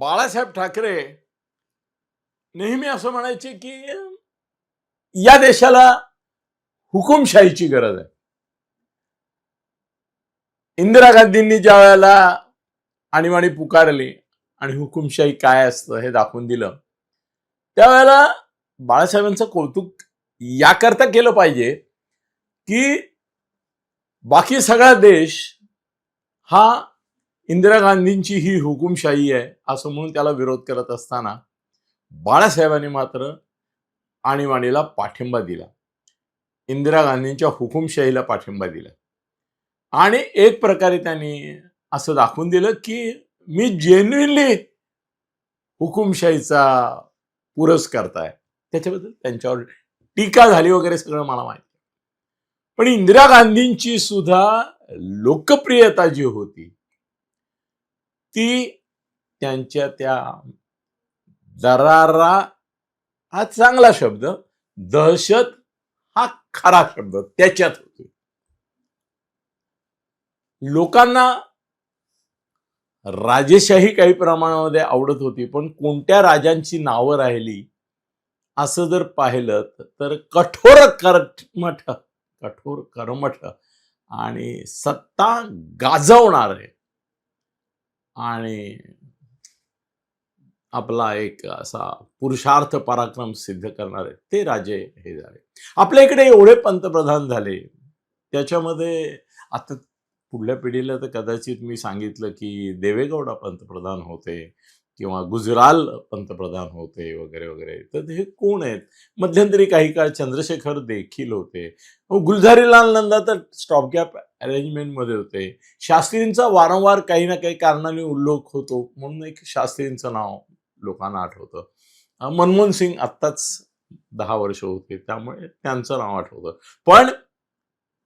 बाळासाहेब ठाकरे नेहमी असं म्हणायचे की या देशाला हुकुमशाहीची गरज आहे. इंदिरा गांधींनी ज्या वेळेला आणीबाणी पुकारली आणि हुकुमशाही काय असतं हे दाखवून दिलं, त्यावेळेला बाळासाहेबांचं कौतुक याकरता केलं पाहिजे की बाकी सगळा देश हा इंदिरा गांधींची ही हुकुमशाही आहे असं म्हणून त्याला विरोध करत असताना बाळासाहेबांनी मात्र आणीबाणीला पाठिंबा दिला, इंदिरा गांधींच्या हुकुमशाहीला पाठिंबा दिला आणि एक प्रकारे त्यांनी असं दाखवून दिलं की मी जेन्युइनली हुकुमशाहीचा पुरस्कर्ता आहे. त्याच्याबद्दल त्यांच्यावर टीका झाली वगैरे सगळं मला माहिती, पण इंदिरा गांधींची सुद्धा लोकप्रियता जी होती ती त्यांच्या त्या दरारा हा चांगला शब्द, दहशत हा खरा शब्द त्याच्यात होती. लोकांना राजेशाही काही प्रमाणामध्ये आवडत होती, पण कोणत्या राजांची नावं राहिली असं जर पाहिलं तर कठोर कर्मठ आणि सत्ता गाजवणारे आणि आपला एक असा पुरुषार्थ पराक्रम सिद्ध करणारे ते राजे हे झाले. आपल्या इकडे एवढे पंतप्रधान झाले, त्याच्यामध्ये आता पुढल्या पिढीला तर कदाचित मी सांगितलं की देवेगौडा पंतप्रधान होते किंवा गुजराल पंतप्रधान होते वगैरे वगैरे, तर हे कोण आहेत? मध्यंतरी काही काळ चंद्रशेखर देखील होते. गुलझारीलाल नंदा तर स्टॉपगॅप अरेंजमेंट मध्ये होते. शास्त्रींचा वारंवार काही ना काही कारणाने उल्लेख होतो म्हणून एक शास्त्रींचं नाव लोकांना आठवतं. मनमोहन सिंग आत्ताच 10 वर्ष होते त्यामुळे त्यांचं नाव आठवतं. पण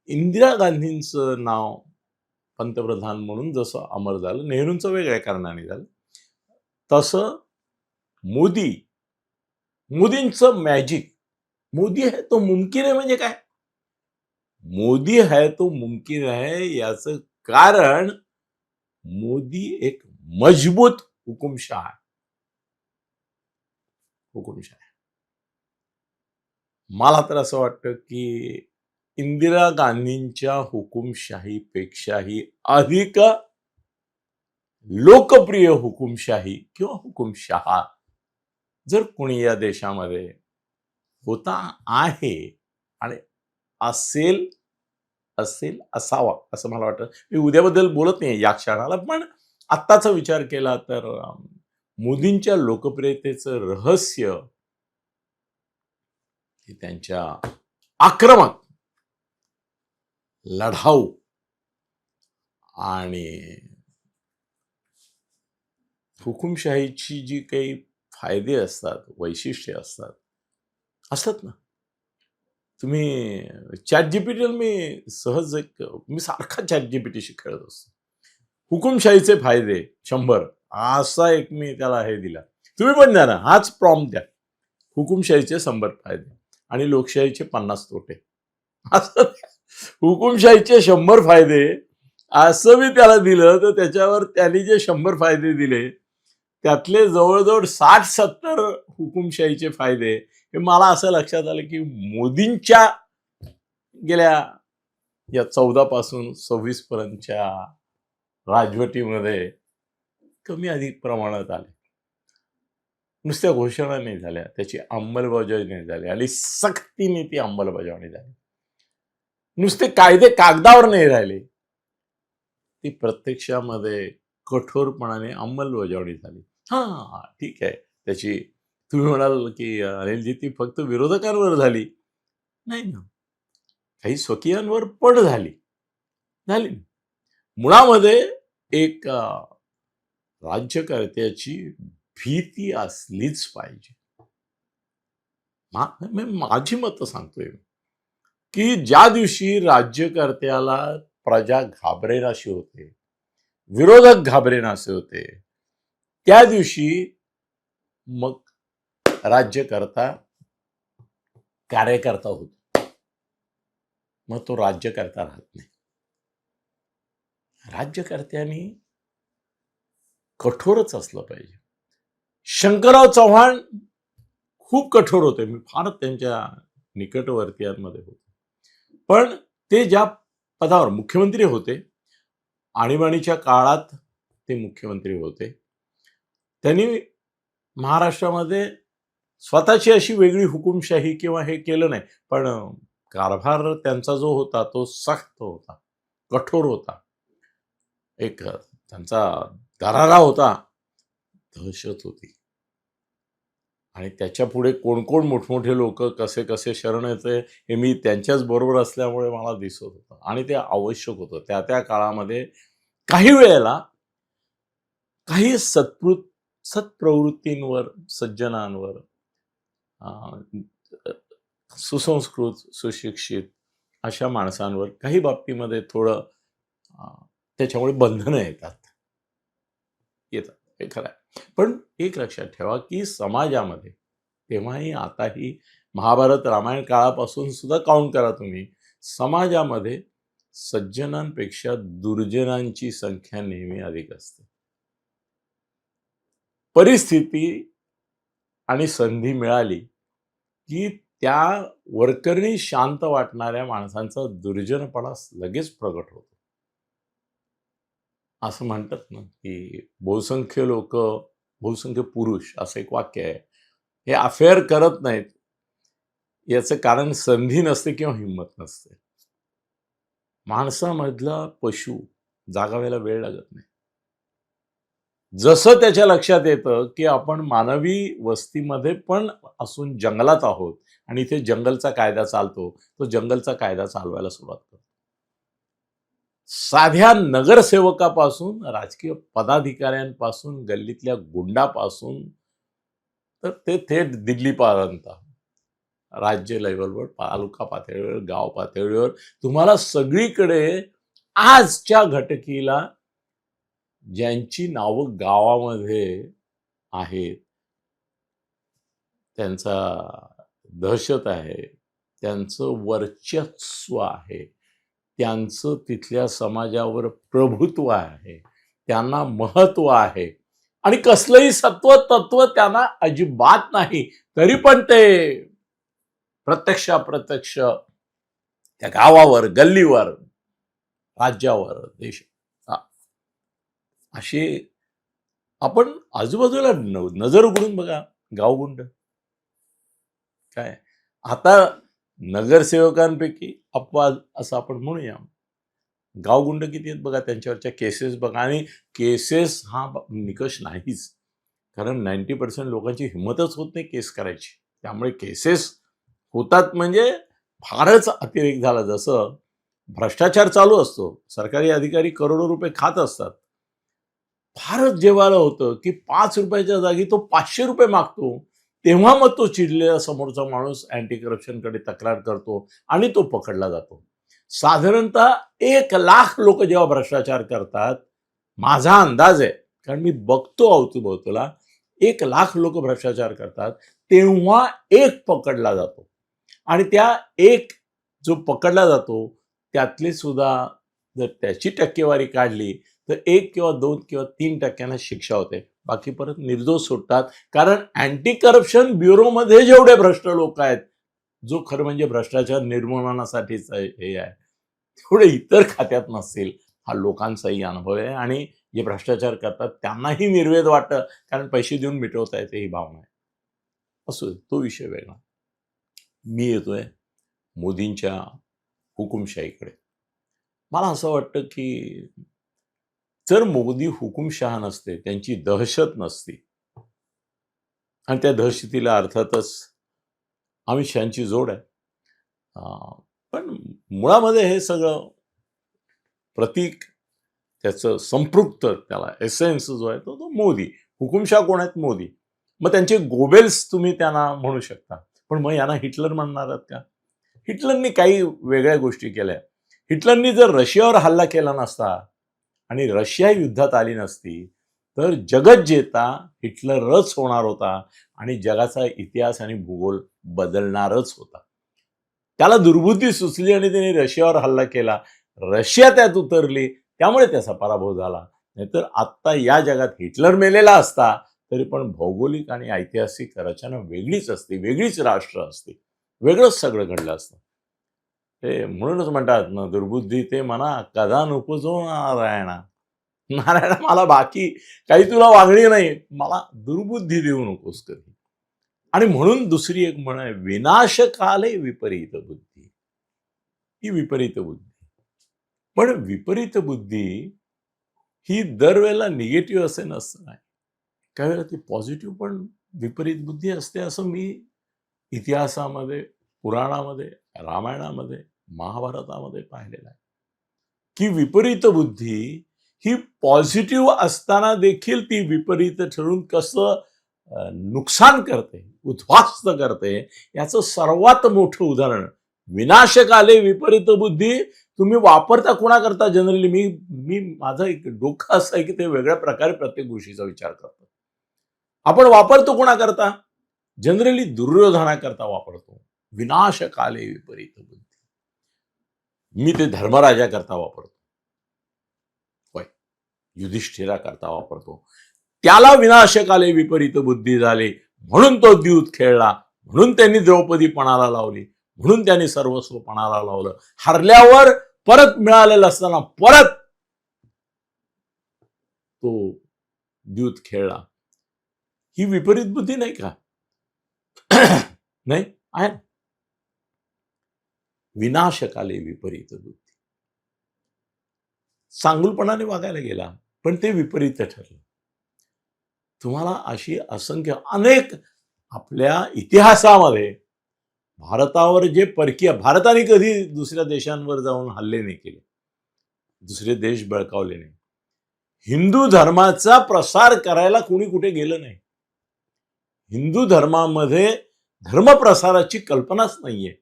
इंदिरा गांधींचं नाव पंतप्रधान म्हणून जसं अमर झालं, नेहरूंचं वेगळ्या कारणाने झालं, तसं मोदींचं मॅजिक, मोदी है तो मुमकिन है म्हणजे काय? मोदी है तो मुमकिन है याचं कारण मोदी एक मजबूत हुकुमशाह आहे. मला तर असं वाटतं की इंदिरा गांधींच्या हुकुमशाहीपेक्षाही अधिक लोकप्रिय हुकुमशाही किंवा हुकुमशहा जर कोणी या देशामध्ये होता आहे आणि असावा असं मला वाटतं. मी उद्याबद्दल बोलत नाही या क्षणाला, पण आत्ताचा विचार केला तर मोदींच्या लोकप्रियतेचं रहस्य हे त्यांच्या आक्रमक, लढाऊ आणि हुकुमशाहीची जी काही फायदे असतात, वैशिष्ट्ये असतात ना. तुम्ही चॅट जीपीटीला मी सारखा चॅट जीपीटीशी खेळत असतो. हुकुमशाहीचे फायदे 100 असा एक मी त्याला हे दिला. तुम्ही पण द्या ना, हाच प्रॉम्प्ट द्या, हुकुमशाहीचे 100 फायदे आणि लोकशाहीचे 50 तोटे. असं हुकुमशाहीचे 100 फायदे असं मी त्याला दिलं तर त्याच्यावर त्यांनी जे 100 फायदे दिले त्यातले जवळजवळ 60-70 हुकुमशाहीचे फायदे हे मला असं लक्षात आलं की मोदींच्या गेल्या या 14 पासून 26 पर्यंतच्या राजवटीमध्ये कमी अधिक प्रमाणात आले. नुसत्या घोषणा नाही झाल्या, त्याची अंमलबजावणी नाही झाली आणि सक्तीने ती अंमलबजावणी झाली. नुसते कायदे कागदावर नाही राहिले, ती प्रत्यक्षामध्ये कठोरपणाने अंमलबजावणी झाली. हा ठीक आहे, त्याची तुम्ही म्हणाल की अनिलजी ती फक्त विरोधकांवर झाली नाही ना, काही स्वकीयांवर पण झाली. मुळामध्ये एक राज्यकर्त्याची भीती असलीच पाहिजे. माझी मतं सांगतोय की ज्या दिवशी राज्यकर्त्याला प्रजा घाबरेनाशी होते, विरोधक घाबरेनासे होते, त्या दिवशी मग राज्यकर्ता कार्यकर्ता होतो, मग तो राज्यकर्ता राहत नाही. राज्यकर्त्यांनी कठोरच असलं पाहिजे. शंकरराव चव्हाण खूप कठोर होते, मी फार त्यांच्या निकटवर्तीयांमध्ये होतो, पण ते ज्या पदावर मुख्यमंत्री होते, आणीबाणीच्या काळात ते मुख्यमंत्री होते, त्यांनी महाराष्ट्रामध्ये स्वतःची अशी वेगळी हुकुमशाही किंवा हे केलं नाही, पण कारभार त्यांचा जो होता तो सक्त होता, कठोर होता, एक त्यांचा दरारा होता, दहशत होती. आणि त्याच्या पुढे कोण कोण मोठमोठे लोक कसे कसे शरण येते हे मी त्यांच्याच बरोबर असल्यामुळे मला दिसत होतं, आणि ते आवश्यक होतं त्या त्या काळामध्ये. काही वेळेला काही सत्प्रवृत्तींवर, सज्जनांवर, सुसंस्कृत सुशिक्षित अशा माणसांवर काही बाबतीमध्ये थोडं त्याच्यामुळे बंधनं येतात, हे खरं आहे. पण एक लक्षात ठेवा की समाजामध्ये तेव्हाही आताही महाभारत रामायण काळापासून सुद्धा काउंट करा तुम्ही, समाजामध्ये सज्जनांपेक्षा दुर्जनांची संख्या नेहमी अधिक असते. परिस्थिती आणि संधी मिळाली की त्या वरकरणी शांत वाटणाऱ्या माणसांचा दुर्जनपणा लगेच प्रगट होतो. असं म्हणतात ना की बहुसंख्य लोक, बहुसंख्य पुरुष असं एक वाक्य आहे, हे अफेअर करत नाहीत याचं कारण संधी नसते किंवा हिंमत नसते. माणसामधला पशु जागावायला वेळ लागत नाही. जसं त्याच्या लक्षात येतं की आपण मानवी वस्तीमध्ये पण असून जंगलात आहोत आणि इथे जंगलचा कायदा चालतो, तो जंगलचा कायदा चालवायला सुरुवात करतो. साध्या नगरसेवकापासून, राजकीय पदाधिकाऱ्यांपासून, गल्लीतल्या गुंडापासून तर ते थेट दिल्लीपर्यंत, राज्य लेवलवर, तालुका पातळीवर, गाव पातळीवर, तुम्हाला सगळीकडे आजच्या घटकीला ज्यांची नावं गावामध्ये आहेत, त्यांचा दहशत आहे, त्यांचं वर्चस्व आहे, त्यांचं तिथल्या समाजावर प्रभुत्व आहे, त्यांना महत्व आहे, आणि कसलंही सत्व तत्व त्यांना अजिबात नाही, तरी पण ते प्रत्यक्ष अप्रत्यक्ष त्या गावावर, गल्लीवर, राज्यावर, देश, असे आपण आजूबाजूला नजर उघडून बघा. गावगुंड काय, आता नगरसेवकांपैकी अपवाद असं आपण म्हणूया, गावगुंड किती आहेत बघा, त्यांच्यावरच्या केसेस बघा. आणि केसेस हा निकष नाहीच, कारण 90% लोकांची हिंमतच होत नाही केस करायची, त्यामुळे केसेस होतात म्हणजे फारच अतिरेक झाला. जसं भ्रष्टाचार चालू असतो, सरकारी अधिकारी करोडो रुपये खात असतात, फारच जेवायला होतं की 5 रुपयाच्या जागी तो 500 रुपये मागतो, तेव्हा मग तो चिडलेला समोरचा माणूस अँटी करप्शनकडे तक्रार करतो आणि तो पकडला जातो. साधारणतः 1,00,000 लोक जेव्हा भ्रष्टाचार करतात, माझा अंदाज आहे, कारण मी बघतो अवतीभोवतीला, 1,00,000 लोक भ्रष्टाचार करतात, तेव्हा एक पकडला जातो, आणि त्या एक जो पकडला जातो त्यातली सुद्धा जर त्याची टक्केवारी काढली तर 1 किंवा 2 किंवा 3% शिक्षा होते, बाकी परत निर्दोष सुटतात. कारण अँटी करप्शन ब्युरोमध्ये जेवढे भ्रष्ट लोक आहेत, जो खरं म्हणजे भ्रष्टाचार निर्मूलनासाठीच हे आहे, तेवढे इतर खात्यात नसतील, हा लोकांचाही अनुभव आहे. आणि जे भ्रष्टाचार करतात त्यांनाही निर्वेद वाटतं, कारण पैसे देऊन मिटवता येते ही भावना आहे. असो, तो विषय वेगळा. मी येतोय मोदींच्या हुकुमशाहीकडे. मला असं वाटतं की जर मोदी हुकुमशहा नसते, त्यांची दहशत नसती, आणि त्या दहशतीला अर्थातच अमित शहाची जोड आहे, पण मुळामध्ये हे सगळं प्रतीक, त्याचं संपृक्त, त्याला एसेन्स जो आहे तो मोदी. हुकुमशहा कोण आहेत? मोदी. मग त्यांचे गोबेल्स तुम्ही त्यांना म्हणू शकता, पण मग यांना हिटलर म्हणणार आहात का? हिटलरनी काही वेगळ्या गोष्टी केल्या. हिटलरनी जर रशियावर हल्ला केला नसता आणि रशिया युद्धात आली नसती तर जगज्जेता हिटलरच होणार होता आणि जगाचा इतिहास आणि भूगोल बदलणारच होता. त्याला दुर्बुद्धी सुचली आणि त्याने रशियावर हल्ला केला, रशिया त्यात उतरली, त्यामुळे त्याचा पराभव झाला. नाहीतर आत्ता या जगात हिटलर मेलेला असता तरी पण भौगोलिक आणि ऐतिहासिक रचना वेगळीच असते, वेगळीच राष्ट्र असते, वेगळंच सगळं घडलं असतं. ते म्हणूनच म्हणतात ना, दुर्बुद्धी ते म्हणा कदा नुपुजो नारायणा. नारायणा, मला बाकी काही तुला वागणी नाही, मला दुर्बुद्धी देऊ नकोस कधी. आणि म्हणून दुसरी एक म्हण आहे, विनाशकाले विपरीत बुद्धी. ही विपरीत बुद्धी. पण विपरीत बुद्धी ही दरवेळेला निगेटिव्ह असे नसतं नाही. काही वेळेला ती पॉझिटिव्ह पण विपरीत बुद्धी असते, असं मी इतिहासामध्ये, पुराणामध्ये, रामायणामध्ये, महाभारतामध्ये पाहिलेलं आहे, की विपरीत बुद्धी ही पॉझिटिव्ह असताना देखील ती विपरीत ठरून कसं नुकसान करते, उद्ध्वस्त करते, याचं सर्वात मोठं उदाहरण विनाशकाले विपरीत बुद्धी तुम्ही वापरता कोणाकरता जनरली. मी माझं एक डोकं असं आहे की ते वेगळ्या प्रकारे प्रत्येक गोष्टीचा विचार करतो. आपण वापरतो कोणाकरता? जनरली दुर्योधनाकरता वापरतो. विनाशकाले विपरीत बुद्धी. मी ते धर्मराजाकरता वापरतो, होय, युधिष्ठिराकरता वापरतो. त्याला विनाशकाले विपरीत बुद्धी झाली, म्हणून तो द्यूत खेळला, म्हणून त्यांनी द्रौपदी पणाला लावली, म्हणून त्यांनी सर्वस्व पणाला लावलं. हरल्यावर परत मिळालेलं असताना परत तो द्यूत खेळला. ही विपरीत बुद्धी नाही का? नाही आहे. विनाशकाले विपरीत बुद्धी. चांगुलपणाने वागायला गेला, पण ते विपरीत ठरलं. तुम्हाला अशी असंख्य अनेक आपल्या इतिहासामध्ये भारतावर जे परकीय, भारताने कधी दुसऱ्या देशांवर जाऊन हल्ले नाही केले, दुसरे देश बळकावले नाही. हिंदू धर्माचा प्रसार करायला कोणी कुठे गेलं नाही. हिंदू धर्मामध्ये धर्मप्रसाराची कल्पनाच नाहीये.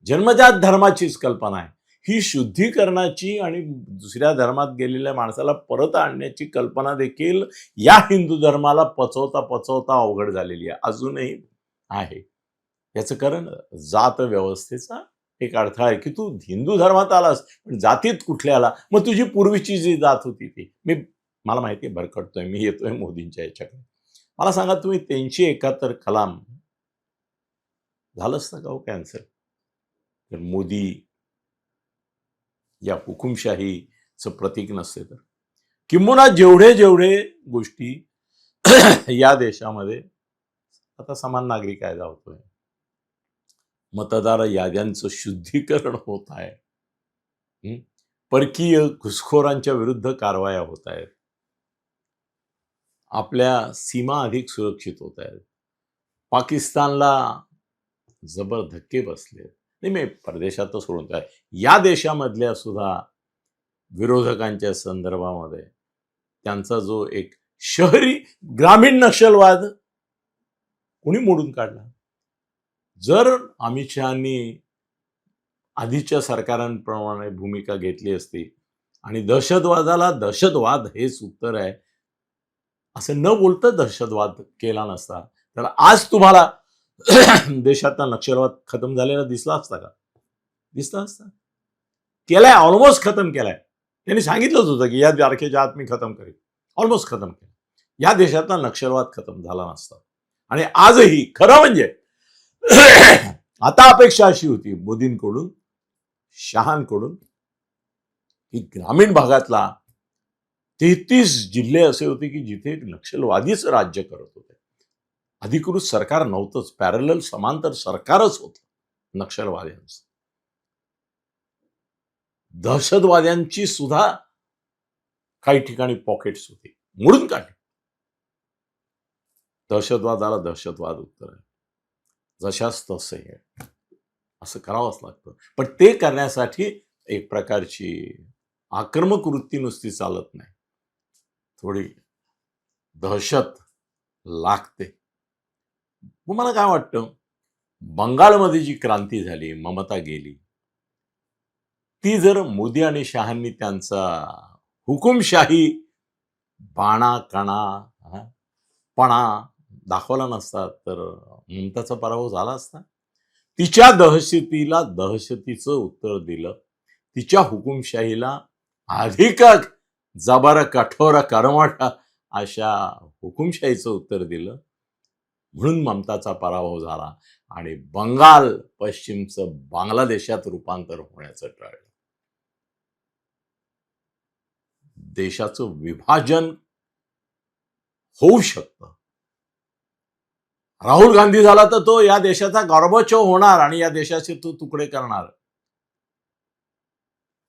जन्मजात धर्माचीच कल्पना आहे. ही शुद्धीकरणाची आणि दुसऱ्या धर्मात गेलेल्या माणसाला परत आणण्याची कल्पना देखील या हिंदू धर्माला पचवता पचवता अवघड झालेली आहे, अजूनही आहे. याचं कारण जात व्यवस्थेचा एक अडथळा आहे की तू हिंदू धर्मात आलास पण जातीत कुठल्या आला? मग तुझी पूर्वीची जी जात होती ती. मला माहिती आहे, भरकटतोय मी, येतोय मोदींच्या याच्याकडे. मला सांगा, तुम्ही 371 कलाम झालं असतं का हो कॅन्सल? तर मोदी या हुकुमशाहीचं प्रतीक नसते तर. किंबहुना जेवढे जेवढे गोष्टी या देशामध्ये आता समान नागरी कायदा होतोय, मतदार याद्यांचं शुद्धीकरण होत आहे, परकीय घुसखोरांच्या विरुद्ध कारवाया होत आहेत, आपल्या सीमा अधिक सुरक्षित होत आहेत, पाकिस्तानला जबर धक्के बसले. नाही, मी परदेशात सोडून काय, या देशामधल्या सुद्धा विरोधकांच्या संदर्भामध्ये त्यांचा जो एक शहरी ग्रामीण नक्षलवाद कोणी मोडून काढला. जर अमित शहानी आधीच्या सरकारांप्रमाणे भूमिका घेतली असती आणि दहशतवादाला दहशतवाद हेच उत्तर आहे असं न बोलता दहशतवाद केला नसता, तर आज तुम्हाला देशातला नक्षलवाद खतम झालेला दिसला असता का? दिसला असता? केलाय, ऑलमोस्ट खतम केलाय. त्यांनी सांगितलंच होतं की या तारखेच्या आत मी खतम करेन. ऑलमोस्ट खतम केला. या देशातला नक्षलवाद खतम झाला नसता. आणि आजही खरं म्हणजे आता अपेक्षा अशी होती मोदींकडून, शहांकडून, की ग्रामीण भागातला 33 जिल्हे असे होते की जिथे नक्षलवादीच राज्य करत होते. अधिकृत सरकार नव्हतंच, पॅरलल समांतर सरकारच होतं नक्षलवाद्यांचं. दहशतवाद्यांची सुद्धा काही ठिकाणी पॉकेट्स होते, मोडून काढले. दहशतवादाला दहशतवाद उत्तर आहे, जशाच तसे आहे, असं करावंच लागतं. पण ते करण्यासाठी एक प्रकारची आक्रमक वृत्ती नुसती चालत नाही, थोडी दहशत लागते. मला काय वाटतं, बंगालमध्ये जी क्रांती झाली, ममता गेली, ती जर मोदी आणि शहांनी त्यांचा हुकुमशाही बाणा कणा पणा दाखवला नसता तर ममताचा पराभव झाला असता. तिच्या दहशतीला दहशतीचं उत्तर दिलं, तिच्या हुकुमशाहीला अधिक जबर कठोर कर्मठ अशा हुकुमशाहीचं उत्तर दिलं, म्हणून ममताचा पराभव झाला आणि बंगाल पश्चिमचं बांगलादेशात रूपांतर होण्याचं टळलं. देशाचं विभाजन होऊ शकतं. राहुल गांधी झाला तर तो या देशाचा गॉर्बाचोव होणार आणि या देशाचे तो तुकडे करणार.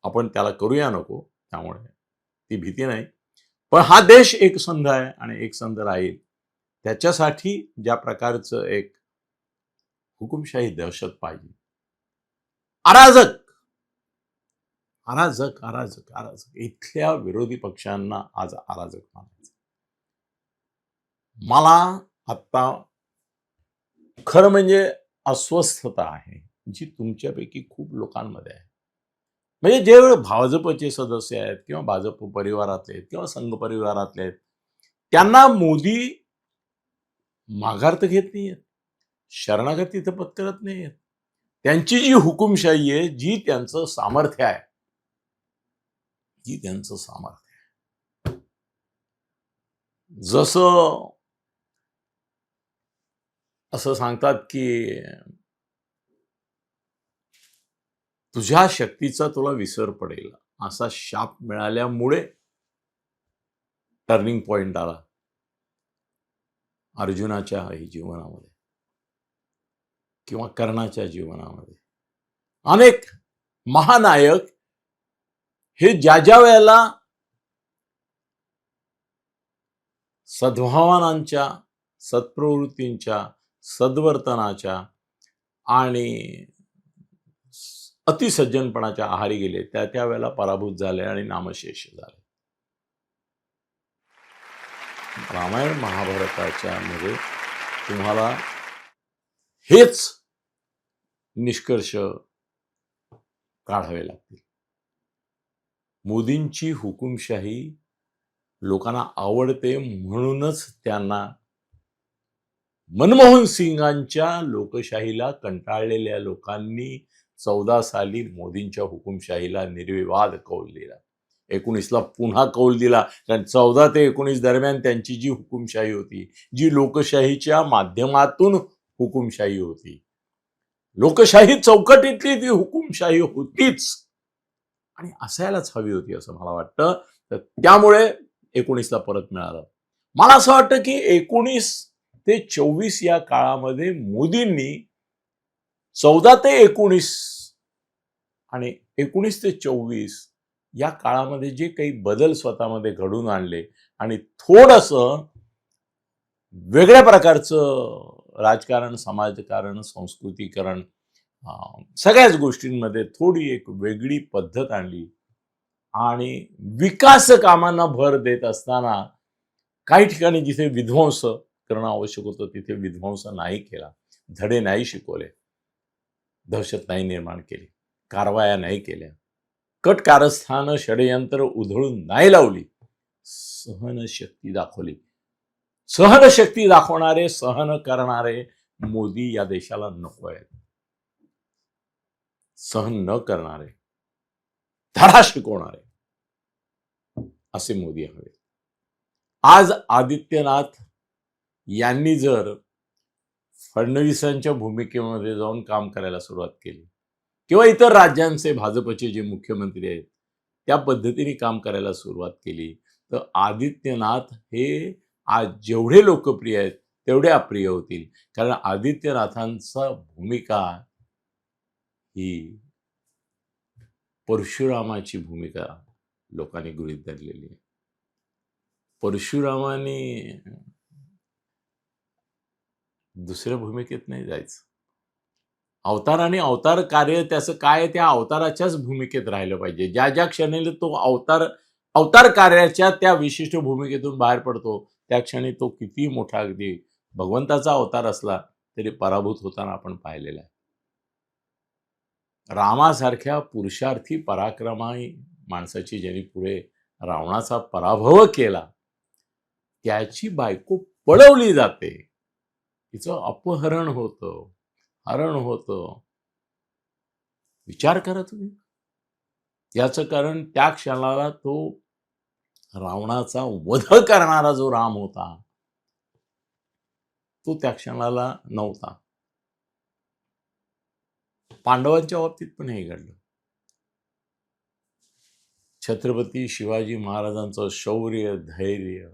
आपण त्याला करूया नको, त्यामुळे ती भीती नाही. पण हा देश एकसंध आहे आणि एकसंध राहील. त्याच्यासाठी ज्या प्रकारचं एक हुकुमशाही दहशत पाहिजे, अराजक अराजक अराजक अराजक इथल्या विरोधी पक्षांना आज अराजक मानायचं. मला आता खरं म्हणजे अस्वस्थता आहे, जी तुमच्यापैकी खूप लोकांमध्ये आहे. म्हणजे जे भाजपचे सदस्य आहेत किंवा भाजप परिवारातले आहेत किंवा संघ परिवारातले आहेत, त्यांना मोदी माघार तर घेत नाहीयेत, शरणागती तर पत्करत नाहीयेत. त्यांची जी हुकुमशाही आहे, जी त्यांचं सामर्थ्य आहे, जसं असं सांगतात की तुझ्या शक्तीचा तुला विसर पडेल, असा शाप मिळाल्यामुळे टर्निंग पॉइंट आला अर्जुनाच्या जीवनामध्ये किंवा कर्णाच्या जीवनामध्ये. अनेक महानायक हे ज्या ज्या वेळेला सद्भावनांच्या, सत्प्रवृत्तींच्या, सद्वर्तनाच्या आणि अतिसज्जनपणाच्या आहारी गेले, त्या त्यावेळेला पराभूत झाले आणि नामशेष झाले. रामायण महाभारताच्या मध्ये तुम्हाला हेच निष्कर्ष काढावे लागतील. मोदींची हुकुमशाही लोकांना आवडते, म्हणूनच त्यांना मनमोहन सिंगांच्या लोकशाहीला कंटाळलेल्या लोकांनी 14 साली मोदींच्या हुकुमशाहीला निर्विवाद कौल दिला. 19ला पुन्हा कौल दिला, कारण 14 ते 19 दरम्यान त्यांची जी हुकुमशाही होती, जी लोकशाहीच्या माध्यमातून हुकुमशाही होती, लोकशाही चौकटीतली ती हुकुमशाही होतीच आणि असायलाच हवी होती असं मला वाटतं. तर त्यामुळे 19ला परत मिळालं. मला असं वाटतं की 19 ते 24 या काळामध्ये मोदींनी 14 ते 19 आणि 19 ते 24 या काळामध्ये जे काही बदल स्वतःमध्ये घडून आणले आणि थोडंसं वेगळ्या प्रकारचं राजकारण, समाजकारण, संस्कृतीकरण, सगळ्याच गोष्टींमध्ये थोडी एक वेगळी पद्धत आणली आणि विकास कामांना भर देत असताना काही ठिकाणी जिथे विध्वंस करणं आवश्यक होतं तिथे विध्वंस नाही केला, धडे नाही शिकवले, दहशत नाही निर्माण केली, कारवाया नाही केल्या, कट कारस्थानं, षडयंत्र उधळून नाही लावली, सहनशक्ती दाखवली. सहनशक्ती दाखवणारे, सहन करणारे मोदी या देशाला नको आहेत. सहन न करणारे, धडा शिकवणारे असे मोदी हवे. आज आदित्यनाथ यांनी जर फडणवीसांच्या भूमिकेमध्ये जाऊन काम करायला सुरुवात केली किंवा इतर राज्यांचे भाजपचे जे मुख्यमंत्री आहेत त्या पद्धतीने काम करायला सुरुवात केली, तर आदित्यनाथ हे आज जेवढे लोकप्रिय आहेत तेवढे अप्रिय होतील. कारण आदित्यनाथांचा भूमिका ही परशुरामाची भूमिका लोकांनी गृहीत धरलेली आहे. परशुरामाने दुसऱ्या भूमिकेत नाही जायचं. अवतार आणि अवतार कार्य त्याचं काय, त्या अवताराच्याच भूमिकेत राहिलं पाहिजे. ज्या ज्या क्षणी तो अवतार कार्याच्या त्या विशिष्ट भूमिकेतून बाहेर पडतो, त्या क्षणी तो किती मोठा अगदी भगवंताचा अवतार असला तरी पराभूत होताना आपण पाहिलेला आहे. रामासारख्या पुरुषार्थी पराक्रमी माणसाची ज्यांनी पुढे रावणाचा पराभव केला, त्याची बायको पळवली जाते, तिचं अपहरण होतं, हरण होतं. विचार करा तुम्ही. याचं कारण त्या क्षणाला तो रावणाचा वध करणारा जो राम होता, तो त्या क्षणाला नव्हता. पांडवांच्या बाबतीत पण हे घडलं. छत्रपती शिवाजी महाराजांचं शौर्य, धैर्य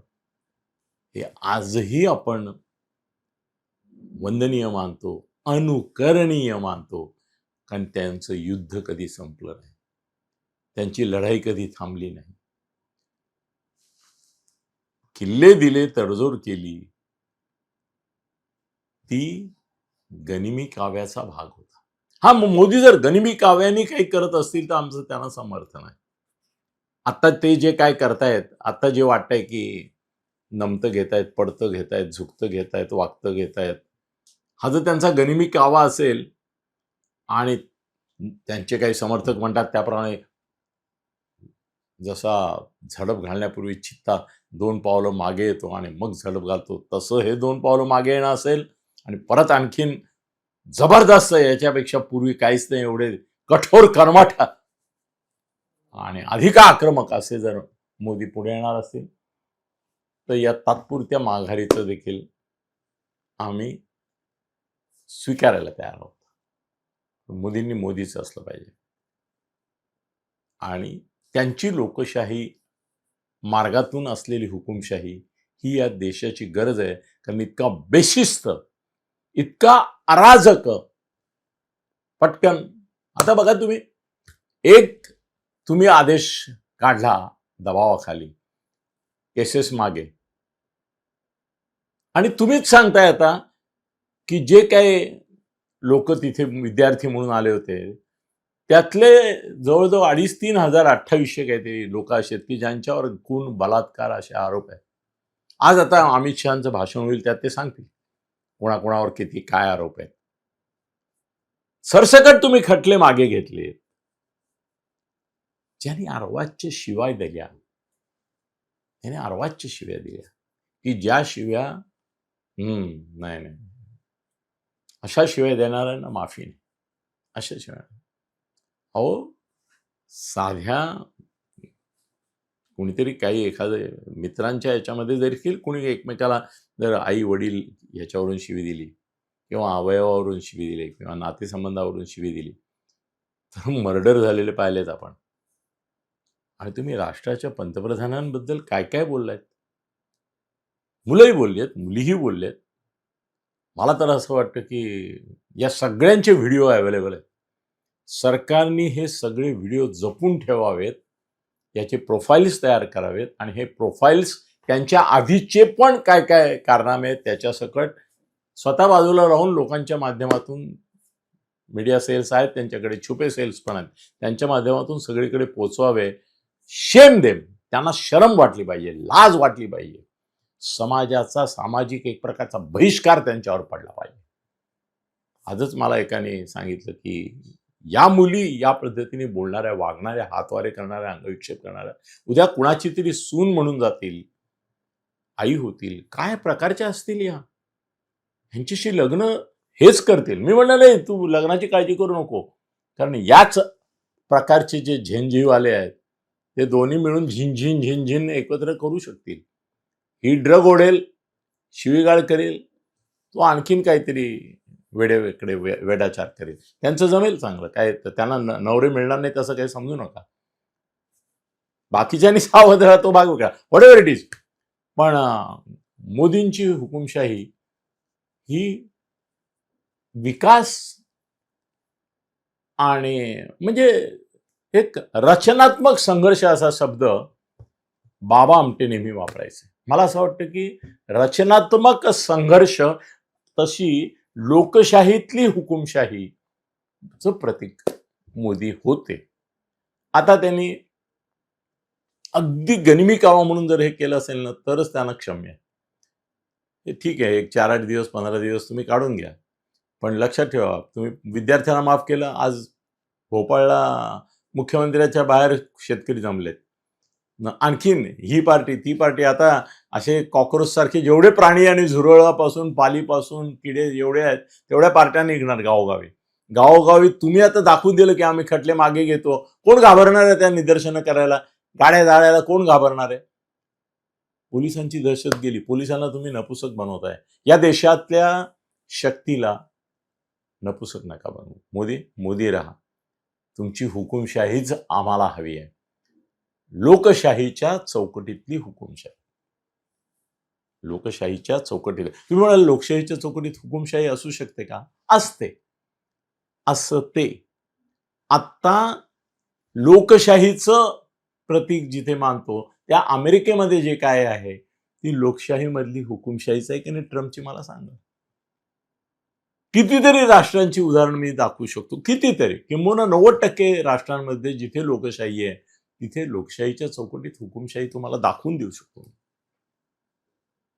हे आजही आपण वंदनीय मानतो, अनुकरणीय मानतो, कारण त्यांचं युद्ध कधी संपलं नाही, त्यांची लढाई कधी थांबली नाही. किल्ले दिले, तडजोड केली, ती गनिमी काव्याचा भाग होता. हा, मोदी जर गनिमी काव्याने काही करत असतील तर आमचं त्यांना समर्थन आहे. आता ते जे काय करतायत, आता जे वाटतंय की नमतं घेतायत, पडतं घेतायत, झुकतं घेतायत, वागतं घेतायत, हा जर त्यांचा गनिमी कावा असेल आणि त्यांचे काही समर्थक म्हणतात त्याप्रमाणे जसा झडप घालण्यापूर्वी चित्ता 2 पावलं मागे येतो आणि मग झडप घालतो, तसं हे 2 पावलं मागे येणं असेल आणि परत आणखीन जबरदस्त, याच्यापेक्षा पूर्वी काहीच नाही एवढे कठोर कर्मठ आणि अधिक आक्रमक असे जर मोदी पुढे येणार असतील तर या तात्पुरत्या माघारीचं देखील आम्ही स्वीकारायला तयार आहोत. मोदींनी मोदीच असलं पाहिजे आणि त्यांची लोकशाही मार्गातून असलेली हुकुमशाही ही या देशाची गरज आहे. कारण इतका बेशिस्त, इतका अराजक, पटकन आता बघा तुम्ही आदेश काढला दबावाखाली, केसेस मागे, आणि तुम्हीच सांगताय आता की जे काही लोक तिथे विद्यार्थी म्हणून आले होते त्यातले जवळजवळ 2,500-3,000 2800 काहीतरी लोक असे आहेत की ज्यांच्यावर खून, बलात्कार असे आरोप आहेत. आज आता अमित शहाचं भाषण होईल त्यात ते सांगतील कोणाकोणावर किती काय आरोप आहेत. सरसकट तुम्ही खटले मागे घेतले. ज्यांनी अर्वाच्य शिवाय दिल्या, त्याने अर्वाच्य शिव्या दिल्या की ज्या शिव्या नाही, अशा शिव्या देणाऱ्यांना माफी नाही. अशा शिव्या, अहो साध्या कोणीतरी काही एखाद्या मित्रांच्या याच्यामध्ये देखील कोणी एकमेकाला जर आई वडील ह्याच्यावरून शिवी दिली किंवा अवयवावरून शिवी दिली किंवा नातेसंबंधावरून शिवी दिली तर मर्डर झालेले पाहिलेत आपण. आणि तुम्ही राष्ट्राच्या पंतप्रधानांबद्दल काय काय बोललायत. मुलंही बोललेत, मुलीही बोललेत. मला तर असं वाटतं की या सगळ्यांचे व्हिडिओ अवेलेबल आहेत. सरकारने हे सगळे व्हिडिओ जपून ठेवावेत, याचे प्रोफाईल्स तयार करावेत आणि हे प्रोफाईल्स त्यांच्या आधीचे पण काय काय कारनामे आहेत त्याच्यासकट स्वतः बाजूला राहून लोकांच्या माध्यमातून, मीडिया सेल्स आहेत त्यांच्याकडे, छुपे सेल्स पण आहेत, त्यांच्या माध्यमातून सगळीकडे पोचवावे. शेम देम, त्यांना शरम वाटली पाहिजे, लाज वाटली पाहिजे. समाजाचा, सामाजिक एक प्रकारचा बहिष्कार त्यांच्यावर पडला पाहिजे. आजच मला एकाने सांगितलं की या मुली या पद्धतीने बोलणाऱ्या, वागणाऱ्या, हातवारे करणाऱ्या, अंगविक्षेप करणाऱ्या उद्या कुणाची तरी सून म्हणून जातील, आई होतील, काय प्रकारच्या असतील या, ह्यांच्याशी लग्न हेच करतील. मी म्हणलं नाही, तू लग्नाची काळजी करू नको, कारण याच प्रकारचे जे झेनजीववाले आहेत ते दोन्ही मिळून झिनझिन झिनझिन एकत्र करू शकतील. ही ड्रग ओढेल, शिवीगाळ करेल, तो आणखीन काहीतरी वेडेवेकडे वेडाचार करेल. त्यांचं जमेल चांगलं, काय त्यांना नवरे मिळणार नाही तसं काही समजू नका. बाकीच्यांनी सावध राहा, तो भाग वेगळा, व्हॉट एव्हर इट इज. पण मोदींची हुकुमशाही ही विकास आणि म्हणजे एक रचनात्मक संघर्ष असा शब्द बाबा आमटे नेहमी वापरायचे. मला असं वाटतं की रचनात्मक संघर्ष तशी लोकशाहीतली हुकुमशाहीचं प्रतीक मोदी होते. आता त्यांनी अगदी गनिमी कावा म्हणून जर हे केलं असेल ना तरच त्यांना क्षम्य आहे. हे ठीक आहे, एक 4-8 दिवस 15 दिवस तुम्ही काढून घ्या, पण लक्षात ठेवा तुम्ही विद्यार्थ्यांना माफ केलं. आज भोपाळला मुख्यमंत्र्याच्या बाहेर शेतकरी जमलेत, आणखीन ही पार्टी ती पार्टी. आता असे कॉक्रोच सारखे जेवढे प्राणी आणि झुरळापासून, पालीपासून किडे जेवढे आहेत तेवढ्या पार्ट्या निघणार गावोगावी. तुम्ही आता दाखवून दिलं की आम्ही खटले मागे घेतो. कोण घाबरणार आहे त्या निदर्शनं करायला, गाड्या जाळायला कोण घाबरणार आहे. पोलिसांची दहशत गेली. पोलिसांना तुम्ही नपुसक बनवताय. या देशातल्या शक्तीला नपुसक नका बनवू. मोदी राहा. तुमची हुकुमशाहीच आम्हाला हवी आहे. लोकशाहीच्या चौकटीतली हुकुमशाही. लोकशाहीच्या चौकटीत. तुम्ही म्हणाल लोकशाहीच्या चौकटीत हुकुमशाही असू शकते का? असते. आत्ता लोकशाहीचं प्रतीक जिथे मानतो त्या अमेरिकेमध्ये जे काय आहे ती लोकशाहीमधली हुकुमशाहीच आहे की नाही? ट्रम्पची मला सांगा. कितीतरी राष्ट्रांची उदाहरणं मी दाखवू शकतो. कितीतरी, किंबहुना 90% राष्ट्रांमध्ये जिथे लोकशाही आहे तिथे लोकशाहीच्या चौकटीत हुकुमशाही तुम्हाला दाखवून देऊ शकतो.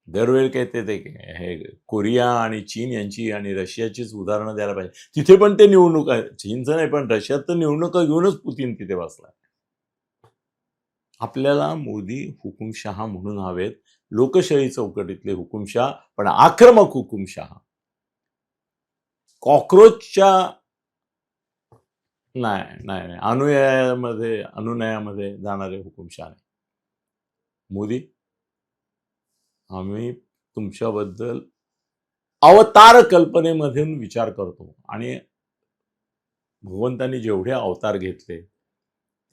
दरवेळी काय ते हे कोरिया आणि चीन यांची आणि रशियाचीच उदाहरणं द्यायला पाहिजे. तिथे पण ते निवडणूक आहे. चीनचं नाही पण रशियात तर निवडणुका घेऊनच पुतीन तिथे बसला. आपल्याला मोदी हुकुमशहा म्हणून हवेत. लोकशाही चौकटीतले हुकुमशहा, पण आक्रमक हुकुमशहा. कॉकरोचच्या नाही अनुनयामध्ये जाणारे हुकुमशहा नाही. मोदी, आम्ही तुमच्याबद्दल अवतार कल्पनेमधून विचार करतो आणि भगवंतांनी जेवढे अवतार घेतले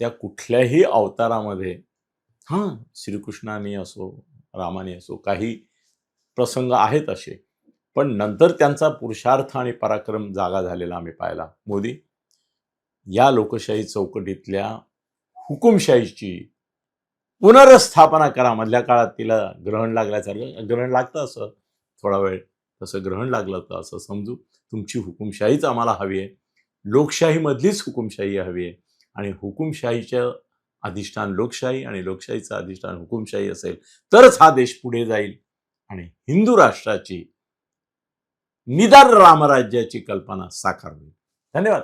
त्या कुठल्याही अवतारामध्ये श्रीकृष्णाने असो रामाने असो काही प्रसंग आहेत असे, पण नंतर त्यांचा पुरुषार्थ आणि पराक्रम जागा झालेला आम्ही पाहिला. मोदी, या लोकशाही चौकटीतल्या हुकुमशाहीची पुनर्स्थापना करा. मधल्या काळात तिला ग्रहण लागल्यासारखं, ग्रहण लागतं असं थोडा वेळ, तसं ग्रहण लागलं तर असं समजू. तुमची हुकुमशाहीच आम्हाला हवी आहे. लोकशाहीमधलीच हुकुमशाही हवी आहे आणि हुकुमशाहीचं अधिष्ठान लोकशाही आणि लोकशाहीचं अधिष्ठान हुकुमशाही असेल तरच हा देश पुढे जाईल आणि हिंदू राष्ट्राची निदान रामराज्याची कल्पना साकार होईल. धन्यवाद.